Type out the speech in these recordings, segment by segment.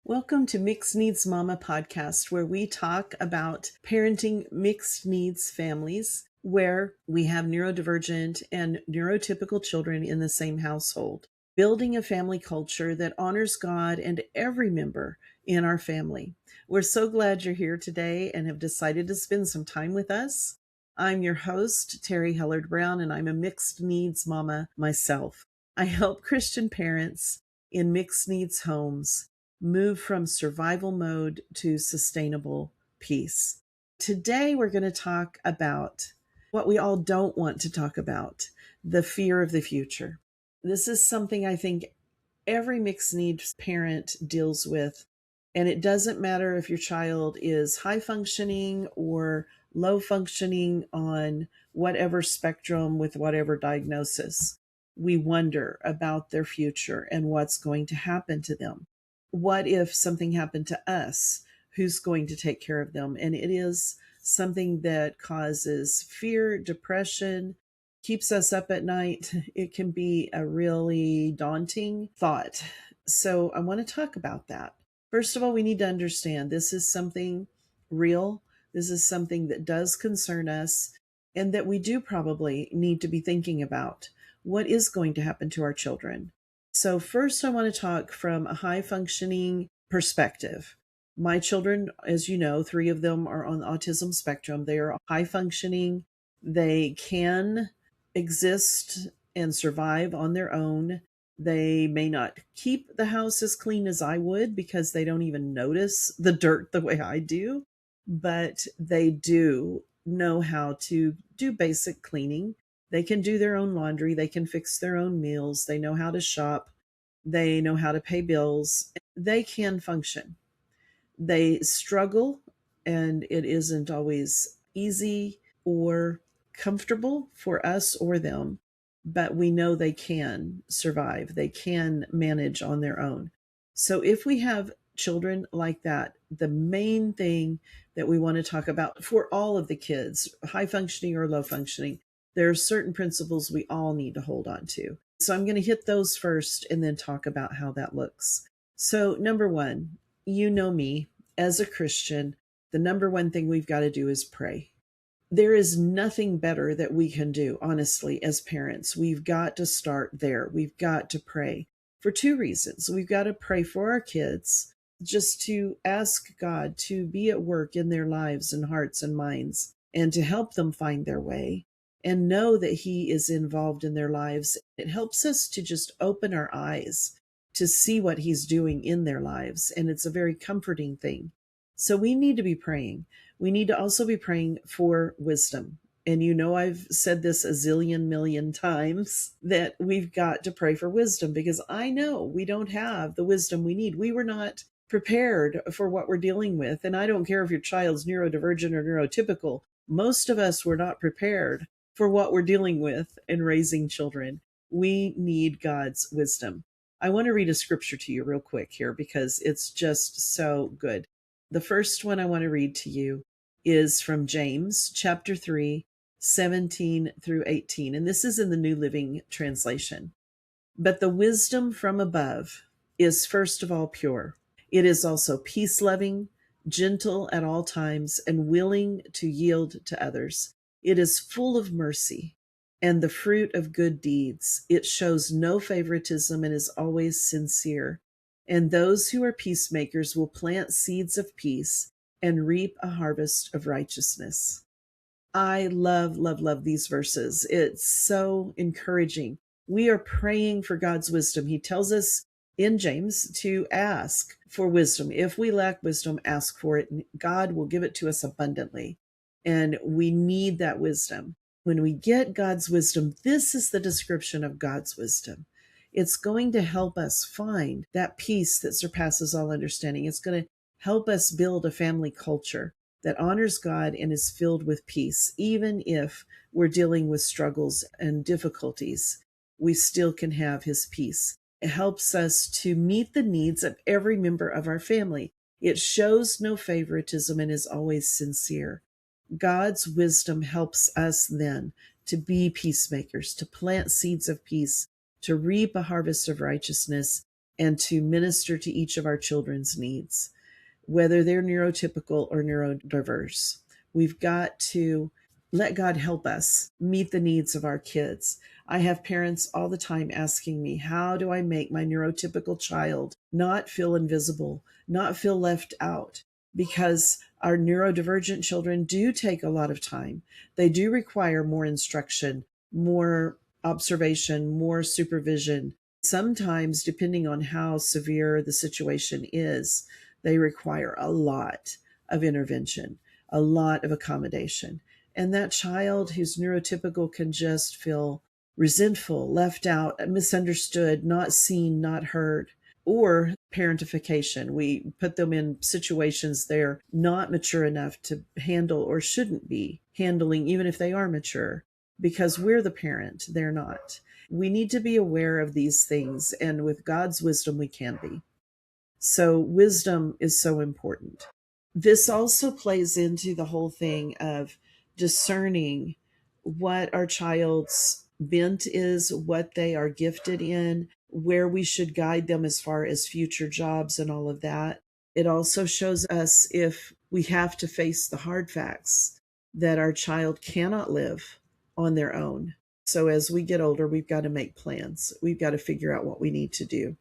Welcome to Mixed Needs Mama podcast, where we talk about parenting mixed needs families, where we have neurodivergent and neurotypical children in the same household, building a family culture that honors God and every member in our family. We're so glad you're here today and have decided to spend some time with us. I'm your host, Terrie Hellard-Brown, and I'm a mixed needs mama myself. I help Christian parents in mixed needs homes move from survival mode to sustainable peace. Today, we're going to talk about what we all don't want to talk about, the fear of the future. This is something I think every mixed needs parent deals with, and it doesn't matter if your child is high functioning or low functioning on whatever spectrum with whatever diagnosis. We wonder about their future and what's going to happen to them. What if something happened to us? Who's going to take care of them? And it is something that causes fear, depression, keeps us up at night. It can be a really daunting thought. So I want to talk about that. First of all, we need to understand this is something real. This is something that does concern us and that we do probably need to be thinking about. What is going to happen to our children? So first, I want to talk from a high-functioning perspective. My children, as you know, 3 of them are on the autism spectrum. They are high-functioning. They can exist and survive on their own. They may not keep the house as clean as I would because they don't even notice the dirt the way I do, but they do know how to do basic cleaning. They can do their own laundry. They can fix their own meals. They know how to shop. They know how to pay bills. They can function. They struggle, and it isn't always easy or comfortable for us or them, but we know they can survive. They can manage on their own. So if we have children like that, the main thing that we want to talk about for all of the kids, high functioning or low functioning, there are certain principles we all need to hold on to. So I'm going to hit those first and then talk about how that looks. So number one, you know me as a Christian, the number one thing we've got to do is pray. There is nothing better that we can do, honestly, as parents. We've got to start there. We've got to pray for 2 reasons. We've got to pray for our kids, just to ask God to be at work in their lives and hearts and minds and to help them find their way, and know that He is involved in their lives. It helps us to just open our eyes to see what He's doing in their lives. And it's a very comforting thing. So we need to be praying. We need to also be praying for wisdom. And you know, I've said this a zillion million times that we've got to pray for wisdom, because I know we don't have the wisdom we need. We were not prepared for what we're dealing with. And I don't care if your child's neurodivergent or neurotypical. Most of us were not prepared for what we're dealing with in raising children. We need God's wisdom. I want to read a scripture to you real quick here because it's just so good. The first one I want to read to you is from James chapter 3, 17 through 18. And this is in the New Living Translation. But the wisdom from above is first of all pure. It is also peace-loving, gentle at all times, and willing to yield to others. It is full of mercy and the fruit of good deeds. It shows no favoritism and is always sincere. And those who are peacemakers will plant seeds of peace and reap a harvest of righteousness. I love, love, love these verses. It's so encouraging. We are praying for God's wisdom. He tells us in James to ask for wisdom. If we lack wisdom, ask for it, and God will give it to us abundantly. And we need that wisdom. When we get God's wisdom, this is the description of God's wisdom. It's going to help us find that peace that surpasses all understanding. It's going to help us build a family culture that honors God and is filled with peace. Even if we're dealing with struggles and difficulties, we still can have His peace. helps us to meet the needs of every member of our family. It shows no favoritism and is always sincere. God's wisdom helps us then to be peacemakers, to plant seeds of peace, to reap a harvest of righteousness, and to minister to each of our children's needs, whether they're neurotypical or neurodiverse. We've got to let God help us meet the needs of our kids. I have parents all the time asking me, how do I make my neurotypical child not feel invisible, not feel left out? Because our neurodivergent children do take a lot of time. They do require more instruction, more observation, more supervision. Sometimes, depending on how severe the situation is, they require a lot of intervention, a lot of accommodation. And that child who's neurotypical can just feel resentful, left out, misunderstood, not seen, not heard. Or parentification. We put them in situations they're not mature enough to handle or shouldn't be handling, even if they are mature, because we're the parent, they're not. We need to be aware of these things, and with God's wisdom, we can be. So wisdom is so important. This also plays into the whole thing of discerning what our child's bent is, what they are gifted in, where we should guide them as far as future jobs and all of that. It also shows us if we have to face the hard facts that our child cannot live on their own. So as we get older, we've got to make plans. We've got to figure out what we need to do.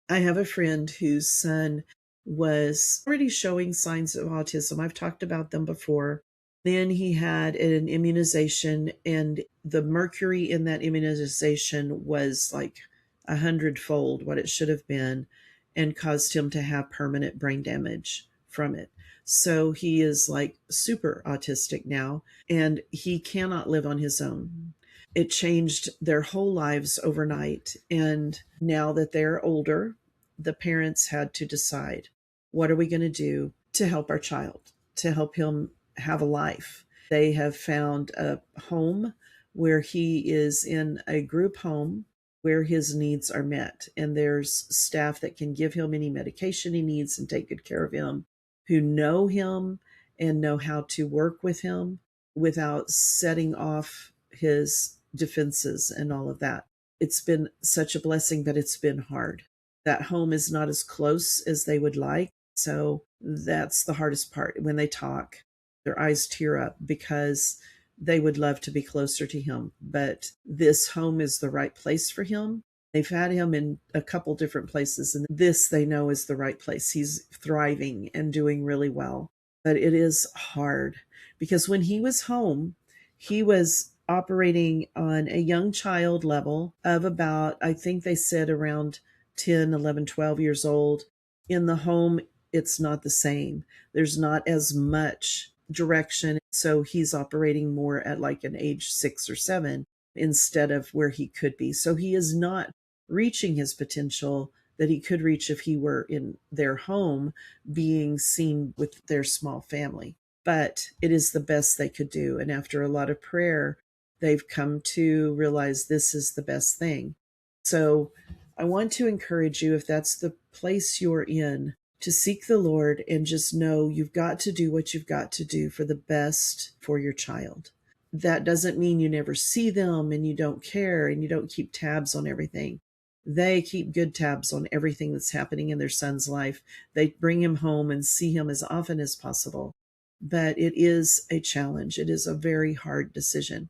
I have a friend whose son was already showing signs of autism. I've talked about them before. Then he had an immunization, and the mercury in that immunization was like 100-fold what it should have been, and caused him to have permanent brain damage from it. So he is like super autistic now, and he cannot live on his own. It changed their whole lives overnight. And now that they're older, the parents had to decide, what are we going to do to help our child, to help him have a life? They have found a home where he is in a group home where his needs are met. And there's staff that can give him any medication he needs and take good care of him, who know him and know how to work with him without setting off his defenses and all of that. It's been such a blessing, but it's been hard. That home is not as close as they would like. So that's the hardest part. When they talk, their eyes tear up because they would love to be closer to him. But this home is the right place for him. They've had him in a couple different places, and this they know is the right place. He's thriving and doing really well. But it is hard because when he was home, he was operating on a young child level of about, I think they said around 10, 11, 12 years old. In the home, it's not the same. There's not as much direction. So he's operating more at like an age 6 or 7 instead of where he could be. So he is not reaching his potential that he could reach if he were in their home being seen with their small family. But it is the best they could do. And after a lot of prayer, they've come to realize this is the best thing. So I want to encourage you, if that's the place you're in, to seek the Lord and just know you've got to do what you've got to do for the best for your child. That doesn't mean you never see them and you don't care and you don't keep tabs on everything. They keep good tabs on everything that's happening in their son's life. They bring him home and see him as often as possible. But it is a challenge. It is a very hard decision.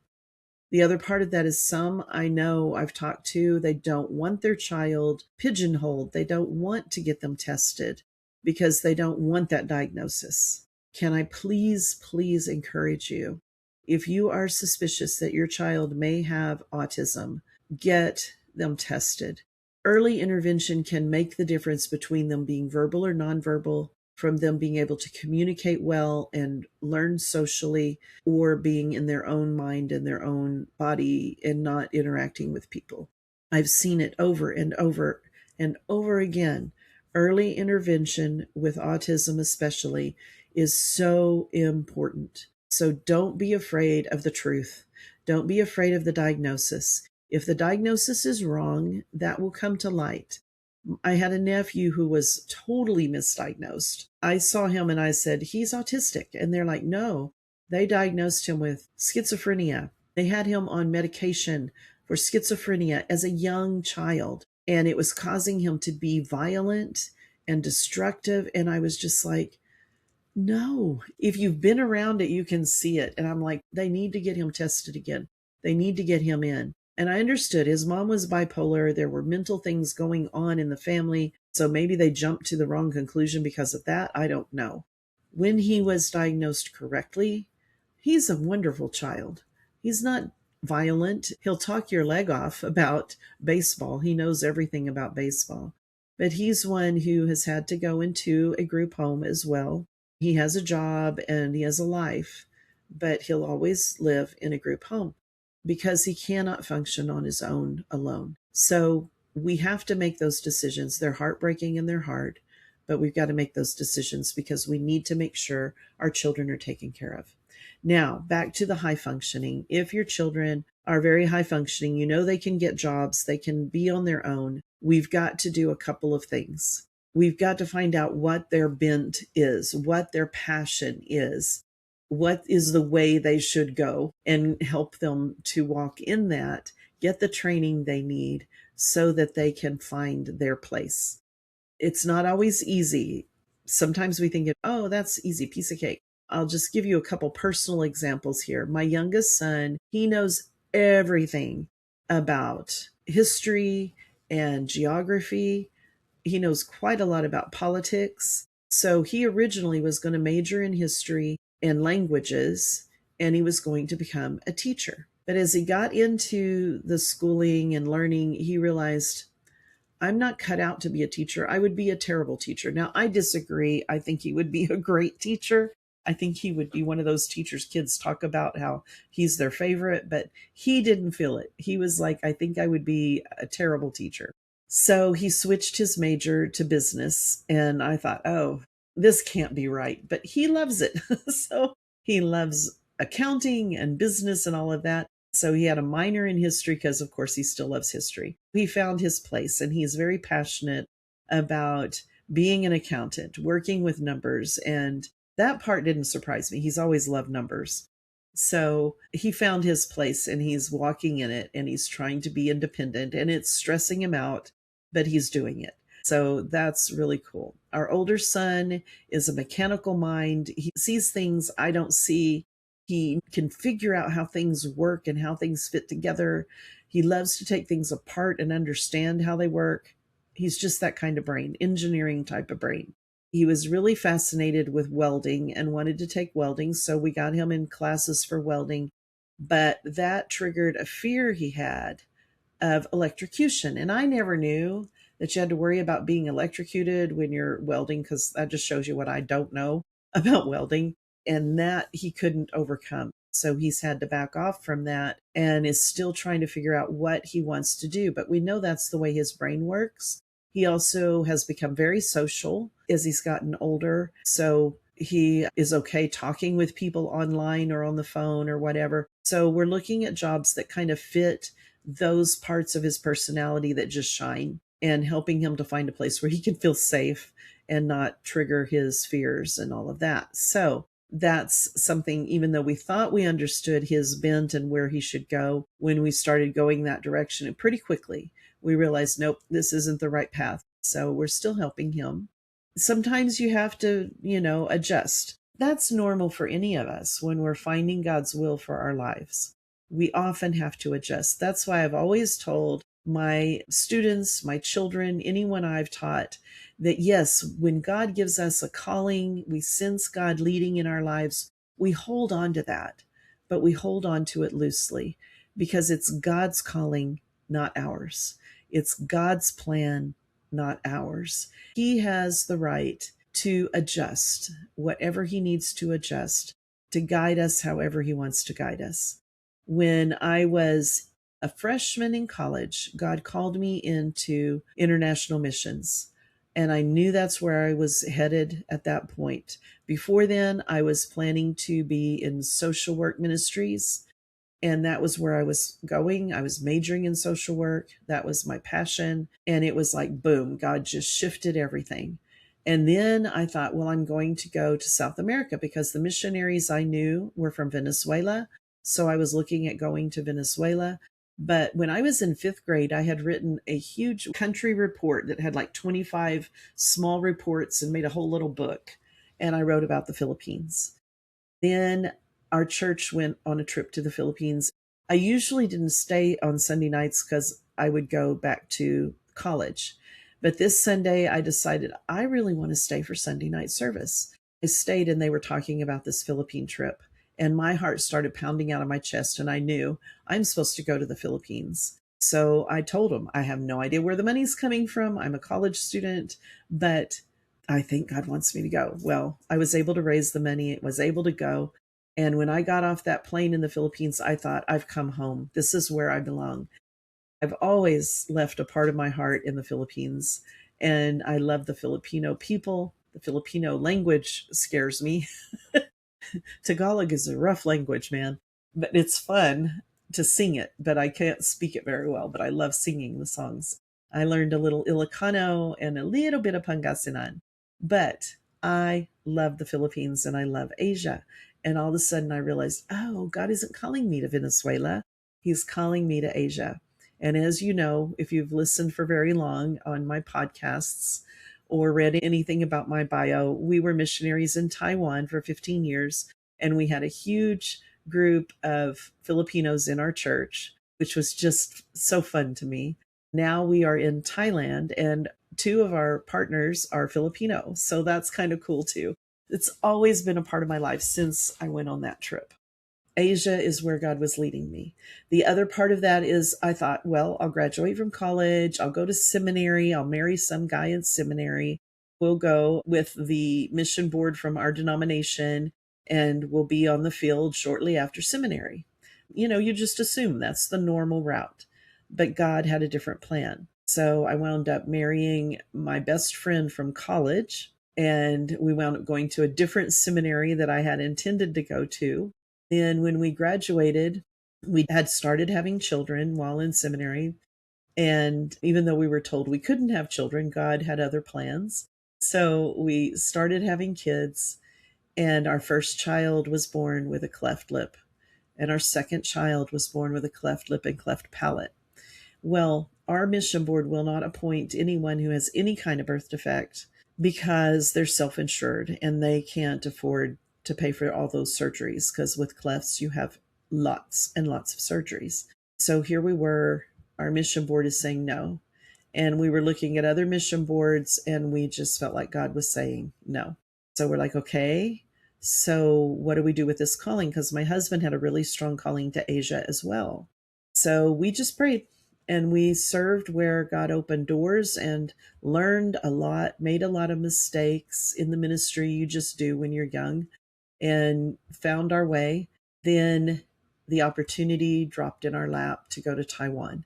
The other part of that is some I know I've talked to, they don't want their child pigeonholed. They don't want to get them tested because they don't want that diagnosis. Can I please encourage you? If you are suspicious that your child may have autism, get them tested. Early intervention can make the difference between them being verbal or nonverbal, from them being able to communicate well and learn socially, or being in their own mind and their own body and not interacting with people. I've seen it over and over and over again. Early intervention with autism especially is so important. So don't be afraid of the truth. Don't be afraid of the diagnosis. If the diagnosis is wrong, that will come to light. I had a nephew who was totally misdiagnosed. I saw him and I said, he's autistic. And they're like, no, they diagnosed him with schizophrenia. They had him on medication for schizophrenia as a young child, and it was causing him to be violent and destructive. And I was just like, no, if you've been around it, you can see it. And I'm like, they need to get him tested again. They need to get him in. And I understood his mom was bipolar. There were mental things going on in the family. So maybe they jumped to the wrong conclusion because of that. I don't know. When he was diagnosed correctly, he's a wonderful child. He's not violent. He'll talk your leg off about baseball. He knows everything about baseball. But he's one who has had to go into a group home as well. He has a job and he has a life, but he'll always live in a group home because he cannot function on his own alone. So we have to make those decisions. They're heartbreaking and they're hard, but we've got to make those decisions because we need to make sure our children are taken care of. Now, back to the high functioning. If your children are very high functioning, you know they can get jobs, they can be on their own. We've got to do a couple of things. We've got to find out what their bent is, what their passion is, what is the way they should go, and help them to walk in that, get the training they need so that they can find their place. It's not always easy. Sometimes we think, oh, that's easy, piece of cake. I'll just give you a couple personal examples here. My youngest son, he knows everything about history and geography. He knows quite a lot about politics. So he originally was going to major in history and languages, and he was going to become a teacher. But as he got into the schooling and learning, he realized, I'm not cut out to be a teacher. I would be a terrible teacher. Now, I disagree. I think he would be a great teacher. I think he would be one of those teachers kids talk about how he's their favorite, but he didn't feel it. He was like, I think I would be a terrible teacher. So he switched his major to business, and I thought, oh, this can't be right, but he loves it. So he loves accounting and business and all of that. So he had a minor in history because, of course, he still loves history. He found his place, and he's very passionate about being an accountant, working with numbers. And that part didn't surprise me. He's always loved numbers. So he found his place and he's walking in it and he's trying to be independent, and it's stressing him out, but he's doing it. So that's really cool. Our older son is a mechanical mind. He sees things I don't see. He can figure out how things work and how things fit together. He loves to take things apart and understand how they work. He's just that kind of brain, engineering type of brain. He was really fascinated with welding and wanted to take welding, so we got him in classes for welding. But that triggered a fear he had of electrocution. And I never knew that you had to worry about being electrocuted when you're welding, because that just shows you what I don't know about welding. And that he couldn't overcome. So he's had to back off from that and is still trying to figure out what he wants to do. But we know that's the way his brain works. He also has become very social as he's gotten older. So he is okay talking with people online or on the phone or whatever. So we're looking at jobs that kind of fit those parts of his personality that just shine, and helping him to find a place where he can feel safe and not trigger his fears and all of that. So that's something, even though we thought we understood his bent and where he should go, when we started going that direction, and pretty quickly we realized, nope, this isn't the right path. So we're still helping him. Sometimes you have to, adjust. That's normal for any of us when we're finding God's will for our lives. We often have to adjust. That's why I've always told my students, my children, anyone I've taught, that yes, when God gives us a calling, we sense God leading in our lives, we hold on to that, but we hold on to it loosely because it's God's calling, not ours. It's God's plan, not ours. He has the right to adjust whatever he needs to adjust, to guide us however he wants to guide us. When I was a freshman in college, God called me into international missions. And I knew that's where I was headed at that point. Before then, I was planning to be in social work ministries And that was where I was going. I was majoring in social work. That was my passion. And it was like, boom, God just shifted everything. And then I thought, well, I'm going to go to South America because the missionaries I knew were from Venezuela. So I was looking at going to Venezuela. But when I was in fifth grade, I had written a huge country report that had like 25 small reports and made a whole little book. And I wrote about the Philippines. Then our church went on a trip to the Philippines. I usually didn't stay on Sunday nights because I would go back to college. But this Sunday, I decided I really want to stay for Sunday night service. I stayed and they were talking about this Philippine trip. And my heart started pounding out of my chest. And I knew I'm supposed to go to the Philippines. So I told them, I have no idea where the money's coming from. I'm a college student, but I think God wants me to go. Well, I was able to raise the money, was able to go. And when I got off that plane in the Philippines, I thought, I've come home. This is where I belong. I've always left a part of my heart in the Philippines. And I love the Filipino people. The Filipino language scares me. Tagalog is a rough language, man, but it's fun to sing it, but I can't speak it very well, but I love singing the songs. I learned a little Ilocano and a little bit of Pangasinan, but I love the Philippines and I love Asia. And all of a sudden I realized, oh, God isn't calling me to Venezuela. He's calling me to Asia. And as you know, if you've listened for very long on my podcasts, or read anything about my bio, we were missionaries in Taiwan for 15 years, and we had a huge group of Filipinos in our church, which was just so fun to me. Now we are in Thailand, and two of our partners are Filipino, so that's kind of cool too. It's always been a part of my life since I went on that trip. Asia is where God was leading me. The other part of that is I thought, well, I'll graduate from college. I'll go to seminary. I'll marry some guy in seminary. We'll go with the mission board from our denomination and we'll be on the field shortly after seminary. You know, you just assume that's the normal route. But God had a different plan. So I wound up marrying my best friend from college, and we wound up going to a different seminary that I had intended to go to. Then when we graduated, we had started having children while in seminary. And even though we were told we couldn't have children, God had other plans. So we started having kids, and our first child was born with a cleft lip. And our second child was born with a cleft lip and cleft palate. Well, our mission board will not appoint anyone who has any kind of birth defect because they're self-insured and they can't afford to pay for all those surgeries, because with clefts you have lots and lots of surgeries. So here we were, our mission board is saying no. And we were looking at other mission boards and we just felt like God was saying no. So we're like, okay, so what do we do with this calling? Because my husband had a really strong calling to Asia as well. So we just prayed and we served where God opened doors and learned a lot, made a lot of mistakes in the ministry you just do when you're young, and found our way. Then the opportunity dropped in our lap to go to Taiwan.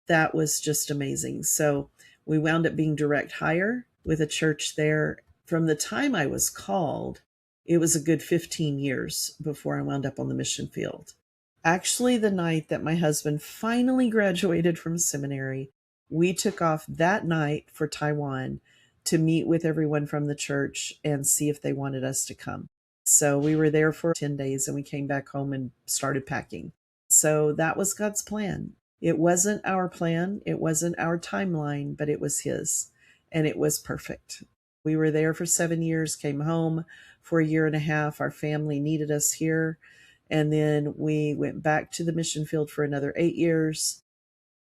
That was just amazing. So we wound up being direct hire with a church there. From the time I was called, it was a good 15 years before I wound up on the mission field. Actually, the night that my husband finally graduated from seminary, we took off that night for Taiwan to meet with everyone from the church and see if they wanted us to come. So we were there for 10 days and we came back home and started packing. So that was God's plan. It wasn't our plan. It wasn't our timeline, but it was his. And it was perfect. We were there for 7 years, came home for a year and a half. Our family needed us here. And then we went back to the mission field for another 8 years.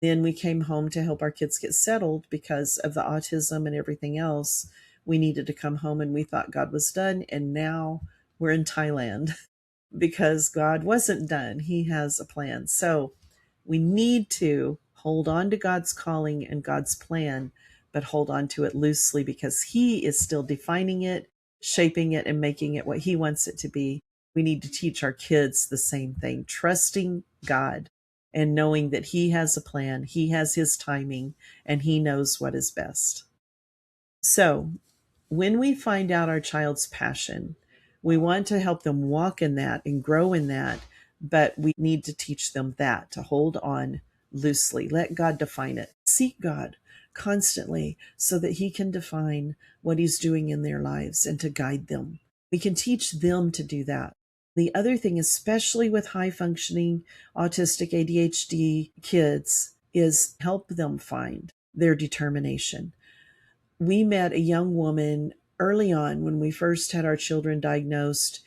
Then we came home to help our kids get settled because of the autism and everything else. We needed to come home and we thought God was done. And now we're in Thailand because God wasn't done. He has a plan. So we need to hold on to God's calling and God's plan, but hold on to it loosely because he is still defining it, shaping it, and making it what he wants it to be. We need to teach our kids the same thing, trusting God and knowing that he has a plan, he has his timing, and he knows what is best. So when we find out our child's passion, we want to help them walk in that and grow in that, But we need to teach them that, to hold on loosely. Let God define it. Seek God constantly so that He can define what He's doing in their lives and to guide them. We can teach them to do that. The other thing, especially with high functioning autistic ADHD kids, is help them find their determination. We met a young woman early on when we first had our children diagnosed,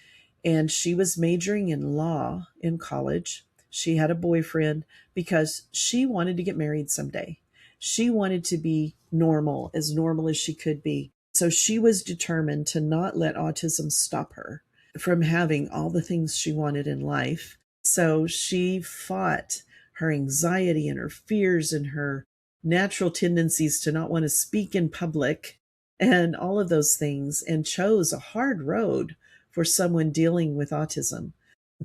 and she was majoring in law in college. She had a boyfriend because she wanted to get married someday. She wanted to be normal as she could be. So she was determined to not let autism stop her from having all the things she wanted in life. So she fought her anxiety and her fears and her natural tendencies to not want to speak in public and all of those things, and chose a hard road for someone dealing with autism.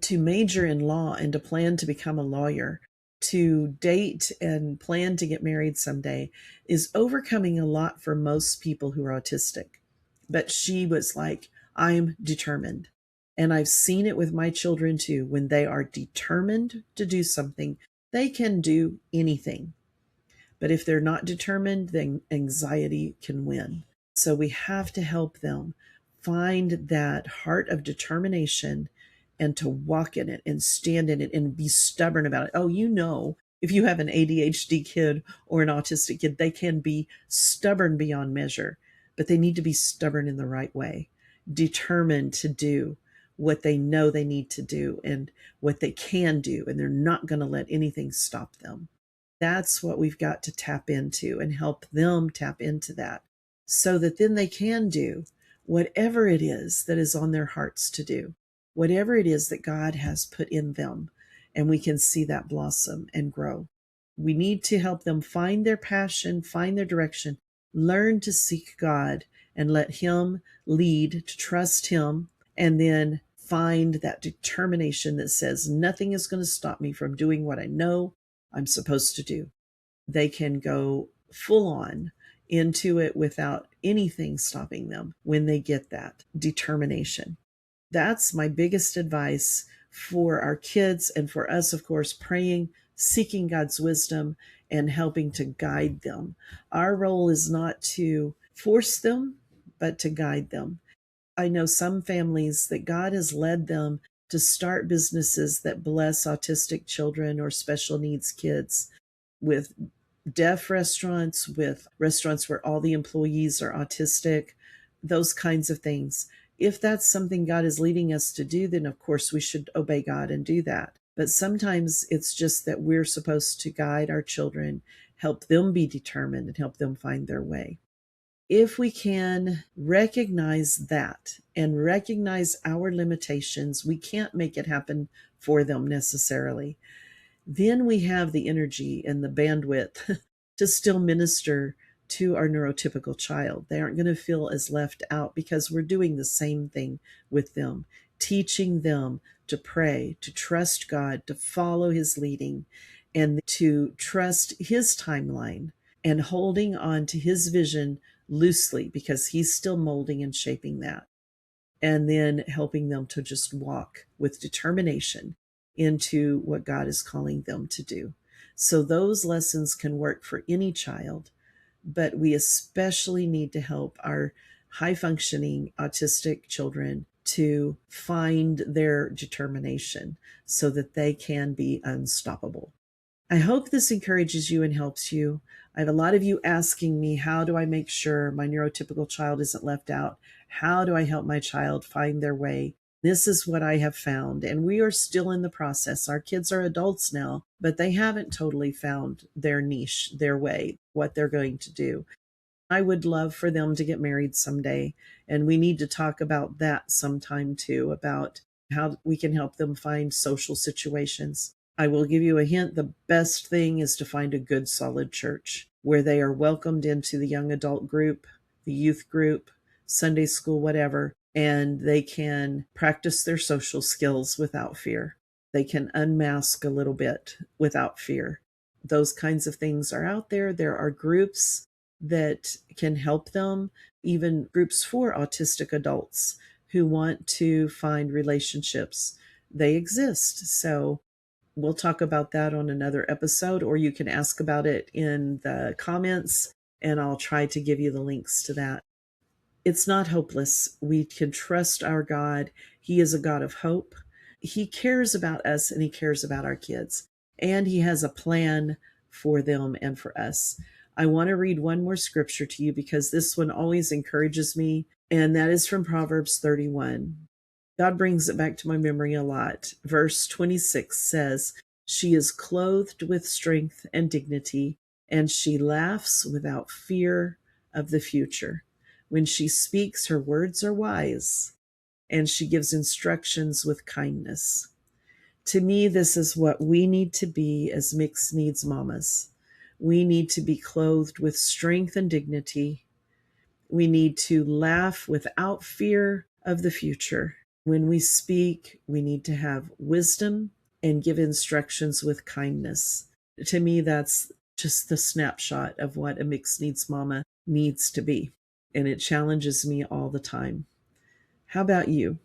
To major in law and to plan to become a lawyer, to date and plan to get married someday, is overcoming a lot for most people who are autistic. But she was like, I'm determined. And I've seen it with my children too. When they are determined to do something, they can do anything. But if they're not determined, then anxiety can win. So we have to help them find that heart of determination and to walk in it and stand in it and be stubborn about it. Oh, if you have an ADHD kid or an autistic kid, they can be stubborn beyond measure, but they need to be stubborn in the right way, determined to do what they know they need to do and what they can do, and they're not going to let anything stop them. That's what we've got to tap into and help them tap into that so that then they can do whatever it is that is on their hearts to do, whatever it is that God has put in them, and we can see that blossom and grow. We need to help them find their passion, find their direction, learn to seek God and let Him lead, to trust Him, and then find that determination that says nothing is going to stop me from doing what I know I'm supposed to do. They can go full on into it without anything stopping them when they get that determination. That's my biggest advice for our kids and for us, of course, praying, seeking God's wisdom, and helping to guide them. Our role is not to force them, but to guide them. I know some families that God has led them to start businesses that bless autistic children or special needs kids, with deaf restaurants, with restaurants where all the employees are autistic, those kinds of things. If that's something God is leading us to do, then of course we should obey God and do that. But sometimes it's just that we're supposed to guide our children, help them be determined, and help them find their way. If we can recognize that and recognize our limitations, we can't make it happen for them necessarily. Then we have the energy and the bandwidth to still minister to our neurotypical child. They aren't going to feel as left out because we're doing the same thing with them, teaching them to pray, to trust God, to follow His leading, and to trust His timeline, and holding on to His vision loosely because He's still molding and shaping that. And then helping them to just walk with determination into what God is calling them to do. So those lessons can work for any child, but we especially need to help our high functioning autistic children to find their determination so that they can be unstoppable. I hope this encourages you and helps you. I have a lot of you asking me, how do I make sure my neurotypical child isn't left out? How do I help my child find their way? This is what I have found, and we are still in the process. Our kids are adults now, but they haven't totally found their niche, their way, what they're going to do. I would love for them to get married someday, and we need to talk about that sometime too, about how we can help them find social situations. I will give you a hint. The best thing is to find a good, solid church where they are welcomed into the young adult group, the youth group, Sunday school, whatever, and they can practice their social skills without fear. They can unmask a little bit without fear. Those kinds of things are out there. There are groups that can help them, even groups for autistic adults who want to find relationships they exist. So we'll talk about that on another episode, or you can ask about it in the comments and I'll try to give you the links to that. It's not hopeless. We can trust our God. He is a God of hope. He cares about us and he cares about our kids, and he has a plan for them and for us. I want to read one more scripture to you because this one always encourages me, and that is from Proverbs 31. God brings it back to my memory a lot. Verse 26 says, "She is clothed with strength and dignity, and she laughs without fear of the future. When she speaks, her words are wise, and she gives instructions with kindness." To me, this is what we need to be as mixed needs mamas. We need to be clothed with strength and dignity. We need to laugh without fear of the future. When we speak, we need to have wisdom and give instructions with kindness. To me, that's just the snapshot of what a mixed needs mama needs to be. And it challenges me all the time. How about you?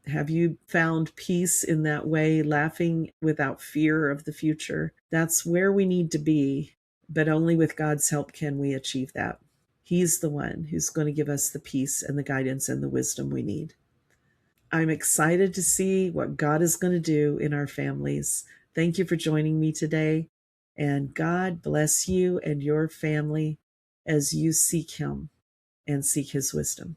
Have you found peace in that way, laughing without fear of the future? That's where we need to be, but only with God's help can we achieve that. He's the one who's going to give us the peace and the guidance and the wisdom we need. I'm excited to see what God is going to do in our families. Thank you for joining me today, and God bless you and your family as you seek Him and seek His wisdom.